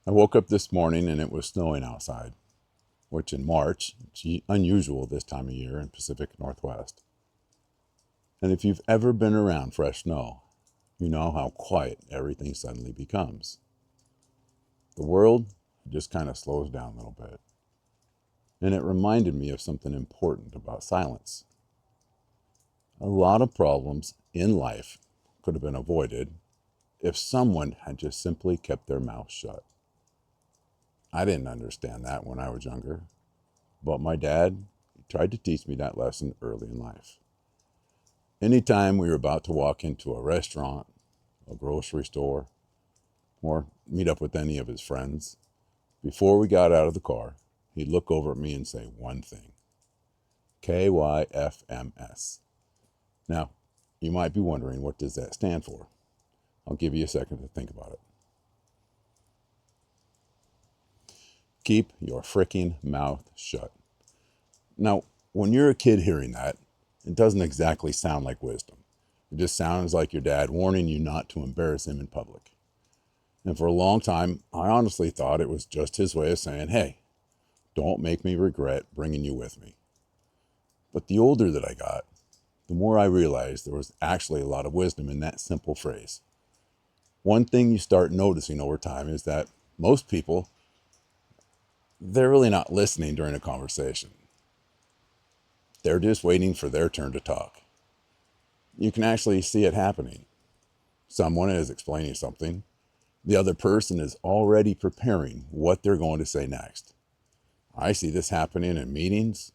I woke up this morning and it was snowing outside, which in March, is unusual this time of year in Pacific Northwest. And if you've ever been around fresh snow, you know how quiet everything suddenly becomes. The world just kind of slows down a little bit. And it reminded me of something important about silence. A lot of problems in life could have been avoided if someone had just simply kept their mouth shut. I didn't understand that when I was younger, but my dad tried to teach me that lesson early in life. Anytime we were about to walk into a restaurant, a grocery store, or meet up with any of his friends, before we got out of the car, he'd look over at me and say one thing: KYFMS. Now, you might be wondering, what does that stand for? I'll give you a second to think about it. Keep your freaking mouth shut. Now, when you're a kid hearing that, it doesn't exactly sound like wisdom. It just sounds like your dad warning you not to embarrass him in public. And for a long time, I honestly thought it was just his way of saying, hey, don't make me regret bringing you with me. But the older that I got, the more I realized there was actually a lot of wisdom in that simple phrase. One thing you start noticing over time is that most people, they're really not listening during a conversation. They're just waiting for their turn to talk. You can actually see it happening. Someone is explaining something. The other person is already preparing what they're going to say next. I see this happening in meetings,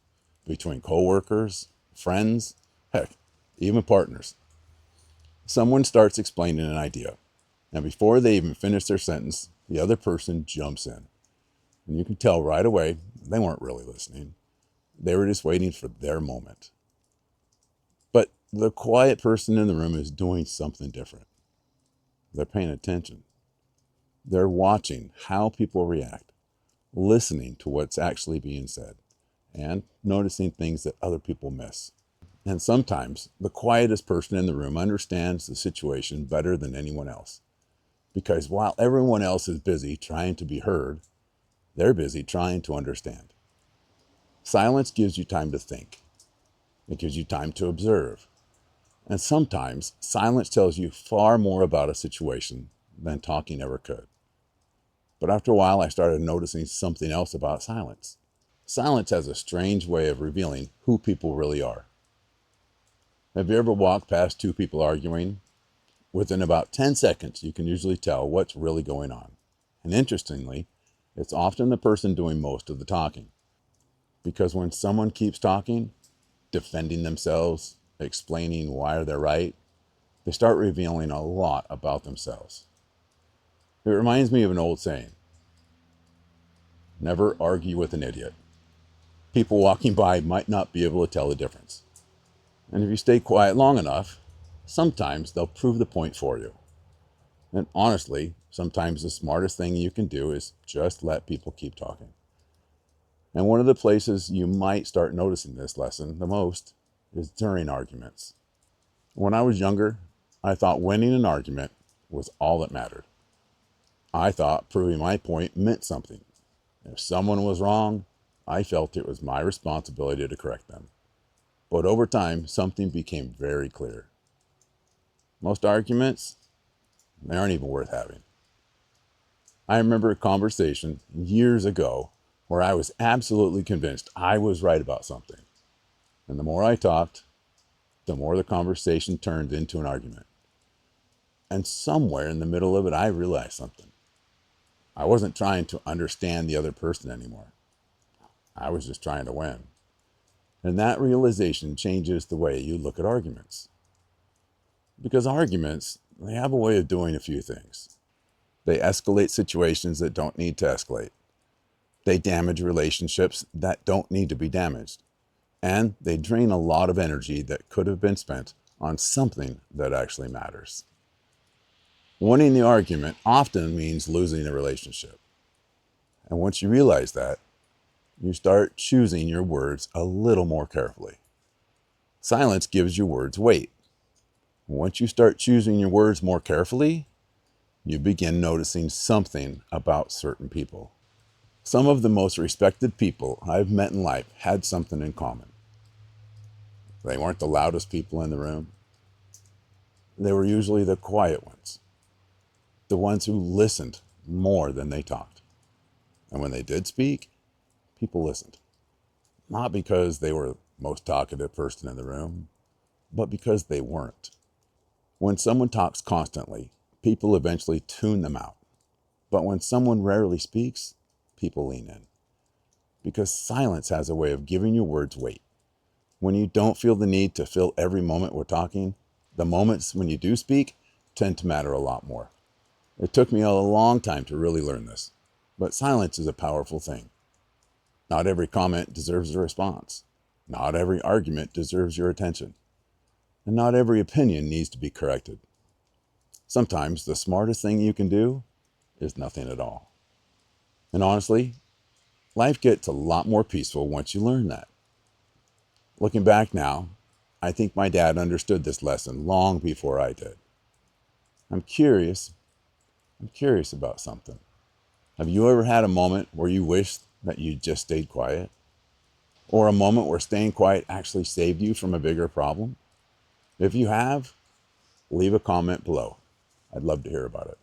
between coworkers, friends, heck, even partners. Someone starts explaining an idea, and before they even finish their sentence, the other person jumps in. And you can tell right away they weren't really listening. They were just waiting for their moment. But the quiet person in the room is doing something different. They're paying attention. They're watching how people react, listening to what's actually being said, and noticing things that other people miss. And sometimes the quietest person in the room understands the situation better than anyone else. Because while everyone else is busy trying to be heard, they're busy trying to understand. Silence gives you time to think. It gives you time to observe. And sometimes silence tells you far more about a situation than talking ever could. But after a while, I started noticing something else about silence. Silence has a strange way of revealing who people really are. Have you ever walked past two people arguing? Within about 10 seconds, you can usually tell what's really going on. And interestingly, it's often the person doing most of the talking. Because when someone keeps talking, defending themselves, explaining why they're right, they start revealing a lot about themselves. It reminds me of an old saying: never argue with an idiot. People walking by might not be able to tell the difference. And if you stay quiet long enough, sometimes they'll prove the point for you. And honestly, sometimes the smartest thing you can do is just let people keep talking. And one of the places you might start noticing this lesson the most is during arguments. When I was younger, I thought winning an argument was all that mattered. I thought proving my point meant something. If someone was wrong, I felt it was my responsibility to correct them. But over time, something became very clear. Most arguments, they aren't even worth having. I remember a conversation years ago where I was absolutely convinced I was right about something. And the more I talked, the more the conversation turned into an argument. And somewhere in the middle of it, I realized something. I wasn't trying to understand the other person anymore. I was just trying to win. And that realization changes the way you look at arguments. Because arguments, they have a way of doing a few things. They escalate situations that don't need to escalate. They damage relationships that don't need to be damaged. And they drain a lot of energy that could have been spent on something that actually matters. Winning the argument often means losing a relationship. And once you realize that, you start choosing your words a little more carefully. Silence gives your words weight. Once you start choosing your words more carefully, you begin noticing something about certain people. Some of the most respected people I've met in life had something in common. They weren't the loudest people in the room. They were usually the quiet ones, the ones who listened more than they talked. And when they did speak, people listened. Not because they were the most talkative person in the room, but because they weren't. When someone talks constantly, people eventually tune them out. But when someone rarely speaks, people lean in. Because silence has a way of giving your words weight. When you don't feel the need to fill every moment we're talking, the moments when you do speak tend to matter a lot more. It took me a long time to really learn this, but silence is a powerful thing. Not every comment deserves a response. Not every argument deserves your attention. And not every opinion needs to be corrected. Sometimes the smartest thing you can do is nothing at all. And honestly, life gets a lot more peaceful once you learn that. Looking back now, I think my dad understood this lesson long before I did. I'm curious about something. Have you ever had a moment where you wished that you just stayed quiet? Or a moment where staying quiet actually saved you from a bigger problem? If you have, leave a comment below. I'd love to hear about it.